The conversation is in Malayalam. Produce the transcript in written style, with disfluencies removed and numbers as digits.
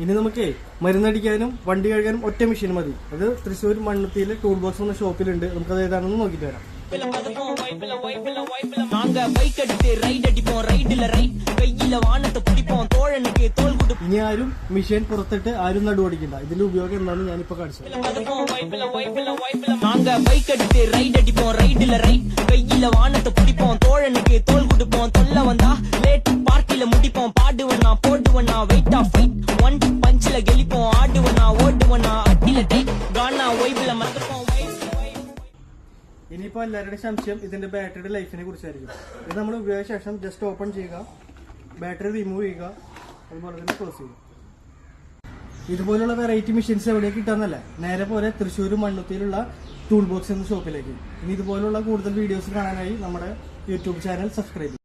ഇനി നമുക്ക് മരുന്നടിക്കാനും വണ്ടി കഴുകാനും ഒറ്റ മെഷീൻ മതി. അത് തൃശ്ശൂർ മണ്ണുത്തിയിലെ ടൂൾ ബോക്സ് എന്ന ഷോപ്പിലുണ്ട്. നമുക്കത് ഏതാണെന്ന് നോക്കിയിട്ട് വരാം. ഇനി ആരും മെഷീൻ പുറത്തിട്ട് ആരും നടുവടിക്കണ്ട. ഇതിന്റെ ഉപയോഗം എന്താണെന്ന് ഞാനിപ്പോ കാണിച്ചു. முடிப்போம் பாடுவனா போடுவனா வெயிட் ஆஃப் ஃபைட் ஒன் பஞ்சில கெலிப்போம் ஆடுவனா ஓடுவனா அட்டில டைட் கானா வைப்ல மறப்போம். ഇനിയിപ്പോ എല്ലാവരുടെയും സംശയം ഇതിന്റെ ബാറ്ററിയുടെ ലൈഫിനെ കുറിച്ചായിരിക്കും. ഇത് നമ്മൾ ഉപയോഗിച്ച ശേഷം ജസ്റ്റ് ഓപ്പൺ ചെയ്യുക, ബാറ്ററി റിമൂവ് ചെയ്യുക, അതുപോലെ തന്നെ ക്ലോസ് ചെയ്യുക. ഇതുപോലുള്ള വെറൈറ്റി മെഷീൻസ് എവിടെ കിട്ടാന്നല്ല, നേരെ പോലെ തൃശ്ശൂർ മണ്ണുത്തിയിലുള്ള ടൂൾ ബോക്സ് എന്ന ഷോപ്പിലേക്ക്. ഇനി ഇതുപോലുള്ള കൂടുതൽ വീഡിയോസ് കാണാനായി നമ്മുടെ യൂട്യൂബ് ചാനൽ സബ്സ്ക്രൈബ് ചെയ്യും.